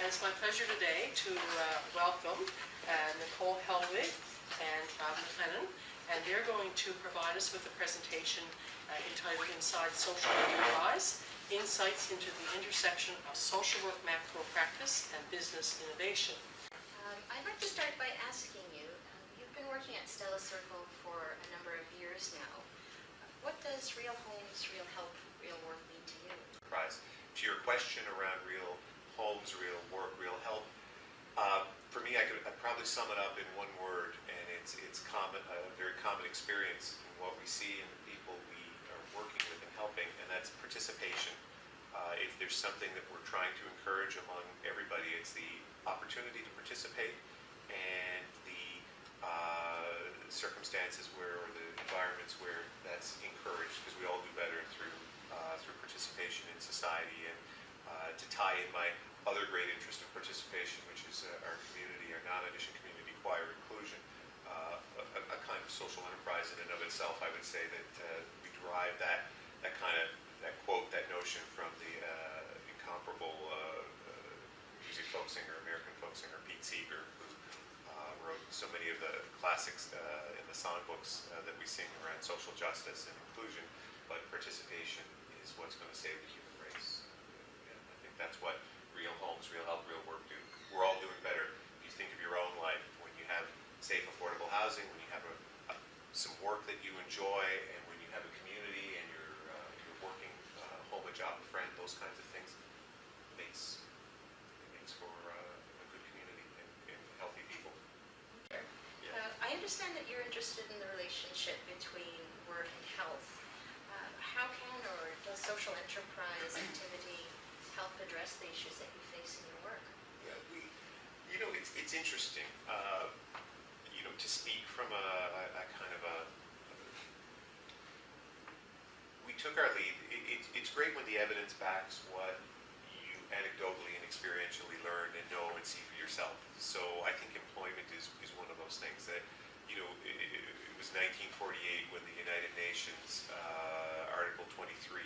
it's my pleasure today to welcome Nicole Helwig and Rob Mclennan, and they're going to provide us with a presentation entitled Inside Social Enterprise, Insights into the Intersection of Social Work Macro Practice and Business Innovation. I'd like to start by asking you, you've been working at Stella Circle for a number of years now. What does real homes, real help, real work mean to you? To your question around real homes, real work, real help, for me, I'd probably sum it up in one word, and it's common, a very common experience in what we see in the people we are working with and helping, and that's participation. If there's something that we're trying to encourage among everybody, it's the opportunity to participate and the circumstances where, or the environments where that's encouraged, because we all do better through participation in society. And to tie in my other great interest of participation, which is our community, our non-addition community choir inclusion, a kind of social enterprise in and of itself. I would say that we derive that quote, that notion from the incomparable music folk singer, American folk singer Pete Seeger, who wrote so many of the classics in the songbooks that we sing around social justice and inclusion. But participation is what's going to save the human race. And I think that's what real homes, real help, real work do. We're all doing better. If you think of your own life, when you have safe, affordable housing, when you have some work that you enjoy, and when you have a community and you're working home, a job, a friend, those kinds of things, it makes for a good community and healthy people. Sure. Yeah. I understand that you're interested in the relationship between work and health. How can or does social enterprise activity help address the issues that you face in your work? Yeah, it's interesting. To speak from a kind of a, we took our lead. It's great when the evidence backs what you anecdotally and experientially learn and know and see for yourself. So I think employment is one of those things that, it was 1948 when the United Nations Article 23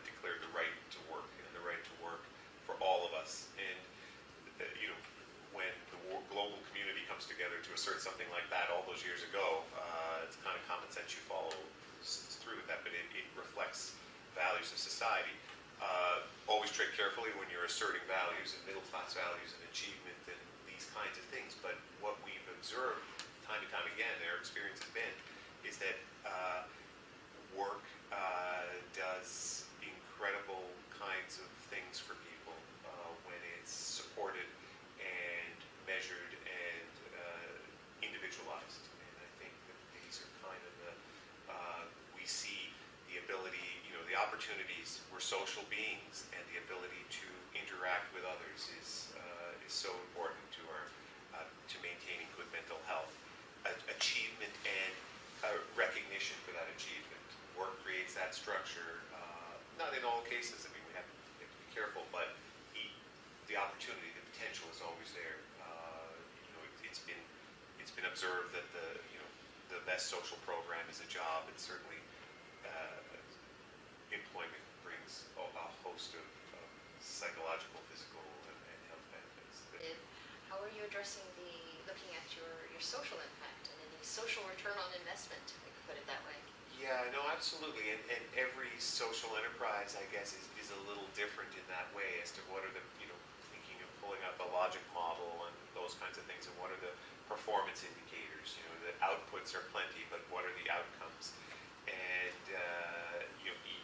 declared the right to work, and the right to work for all of us. And when the global community comes together to assert something like that all those years ago, it's kind of common sense you follow through with that, but it reflects values of society. Always tread carefully when you're asserting values and middle-class values and achievement and these kinds of things. But what we've observed time and time again, their experience has been, is that work does incredible kinds of things for people when it's supported and measured and individualized. And I think that these are kind of we see the ability, the opportunities. We're social beings, and the ability to interact with others is so important to to maintaining good mental health. Achievement and recognition for that achievement. Work creates that structure. Not in all cases. I mean, we have to be careful, but the opportunity, the potential is always there. It's been observed that the best social program is a job, and certainly employment brings a host of psychological, physical, and health benefits. How are you addressing looking at your social impact and any social return on investment, if I could put it that way? Yeah, no, absolutely. And every social enterprise, I guess, is a little different in that way as to what are the, thinking of pulling out the logic model and those kinds of things, and what are the performance indicators. The outputs are plenty, but what are the outcomes? And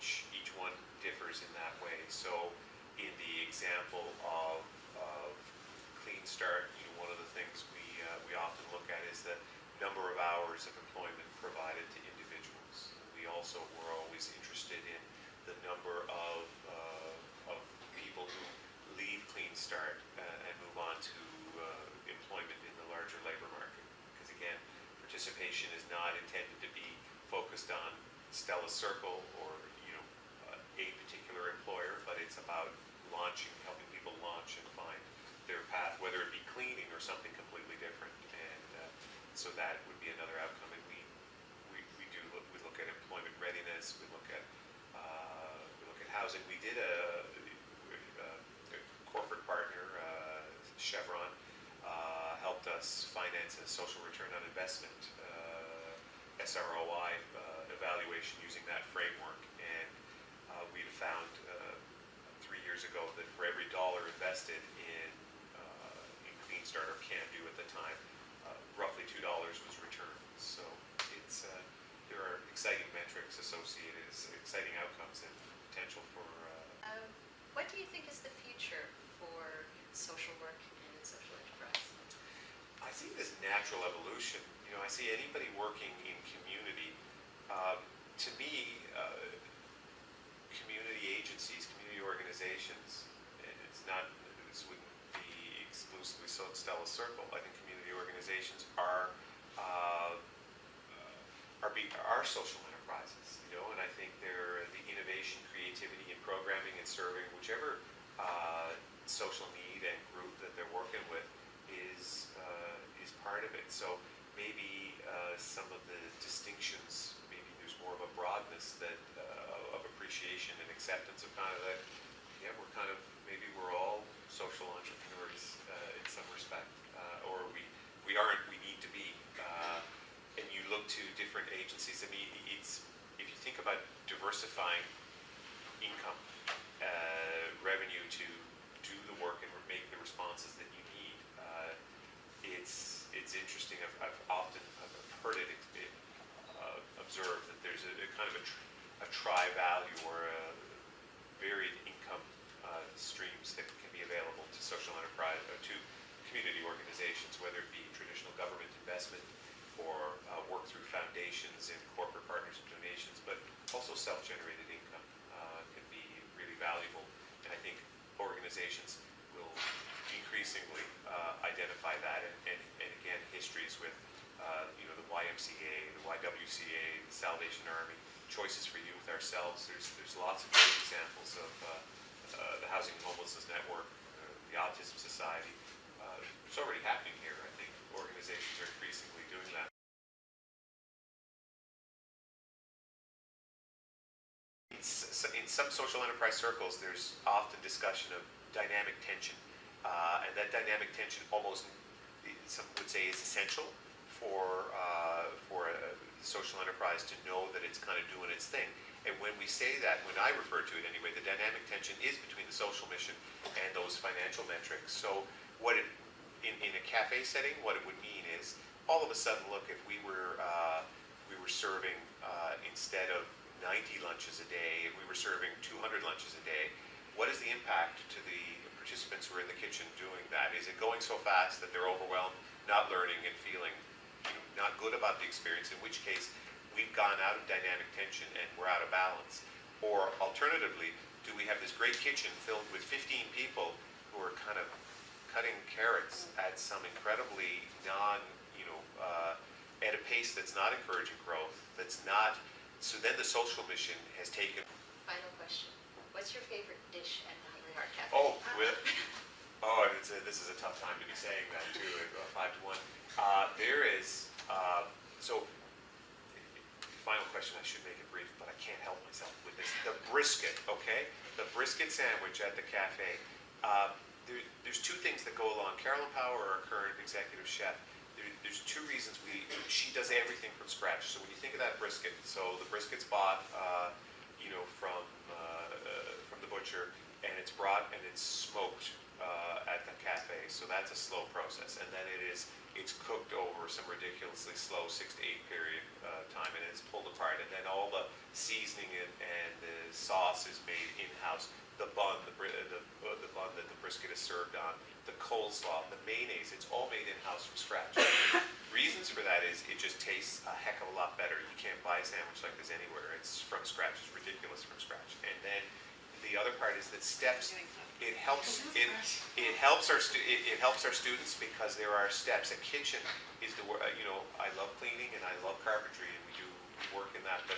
each one differs in that way. So in the example of Clean Start, one of the things we often look at is the number of hours of employment provided to individuals. We also were always interested in the number of people who leave Clean Start and move on to employment in the larger labor market. Because again, participation is not intended to be focused on Stella Circle or a particular employer, but it's about helping people launch and find their path, whether it be cleaning or something completely different. And so that would be another outcome. And we look at employment readiness. We look at housing. We did a corporate partner us finance a social return on investment, SROI evaluation using that framework. And we'd found 3 years ago that for every dollar invested in Clean Start or Can Do at the time, roughly $2 was returned. So it's there are exciting metrics associated, exciting outcomes and potential for. What do you think is the future for social work and social enterprise? I see this natural evolution. You know, I see anybody working in community. To me, community agencies, community organizations, and this wouldn't be exclusively Stella Circle. I think community organizations are social enterprises, you know, and I think they're the innovation, creativity, and programming and serving whichever social need and group that they're working with is part of it. So maybe some of the distinctions, maybe there's more of a broadness that of appreciation and acceptance of kind of that. Yeah, maybe we're all social entrepreneurs in some respect, or we aren't. We need to be. And you look to different agencies. I mean, it's if you think about diversifying income, revenue to do the work and make the responses that you need. It's interesting. I've often heard it observed that there's a kind of a tri-value or a varied income streams that can be available to social enterprise or to community organizations, whether it be traditional government investment or work through foundations and corporate partners and donations, but also self-generated income can be really valuable. And I think organizations will increasingly identify that, and again, histories with the YMCA, the YWCA, the Salvation Army, Choices for Youth, ourselves. There's lots of great examples of the Housing and Homelessness Network, the Autism Society. It's already happening here. I think organizations are increasingly doing that. In some social enterprise circles, there's often discussion of dynamic tension, and that dynamic tension almost, some would say, is essential for a social enterprise to know that it's kind of doing its thing. And when we say that, when I refer to it anyway, the dynamic tension is between the social mission and those financial metrics. So what it, in a cafe setting, what it would mean is, all of a sudden, look, if we were serving instead of 90 lunches a day, if we were serving 200 lunches a day, what is the impact to the participants who are in the kitchen doing that? Is it going so fast that they're overwhelmed, not learning and feeling not good about the experience, in which case we've gone out of dynamic tension and we're out of balance? Or alternatively, do we have this great kitchen filled with 15 people who are kind of cutting carrots at some incredibly at a pace that's not encouraging growth, that's not, so then the social mission has taken. Final question. What's your favorite dish at the Hungry Heart Cafe? This is a tough time to be saying that too, at 5 to 1. There is, final question, I should make it brief, but I can't help myself with this. The brisket, okay? The brisket sandwich at the cafe. There's two things that go along. Carolyn Power, our current executive chef, there's two reasons she does everything from scratch. So when you think of that brisket, so the brisket's bought, from the butcher, and it's brought and it's smoked at the cafe. So that's a slow process, and then it's cooked over some ridiculously slow 6 to 8 period time, and it's pulled apart, and then all the seasoning and the sauce is made in-house. The bun, the bun that the brisket is served on, the coleslaw, the mayonnaise, it's all made in-house from scratch. Reasons for that is it just tastes a heck of a lot better. You can't buy a sandwich like this anywhere. It's from scratch. It's ridiculous from scratch. And then the other part is that steps. It helps our students because there are steps. A kitchen is I love cleaning and I love carpentry, and we work in that. But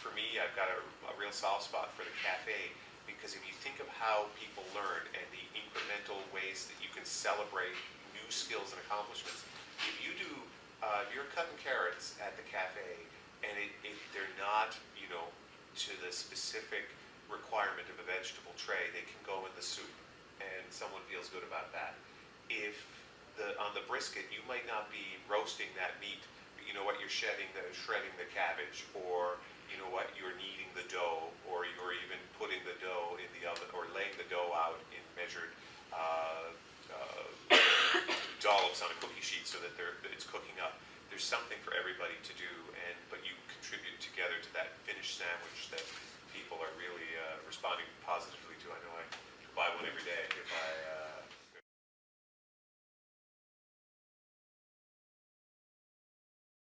for me, I've got a real soft spot for the cafe, because if you think of how people learn and the incremental ways that you can celebrate new skills and accomplishments, if you're cutting carrots at the cafe and they're not to the specific requirement of a vegetable tray, they can go in the soup and someone feels good about that. If on the brisket, you might not be roasting that meat, but you know what, you're shredding the cabbage, or you know what, you're kneading the dough, or you're even putting the dough in the oven, or laying the dough out in measured dollops on a cookie sheet so that it's cooking up. There's something for everybody to do, but you contribute together to that finished sandwich that people are really responding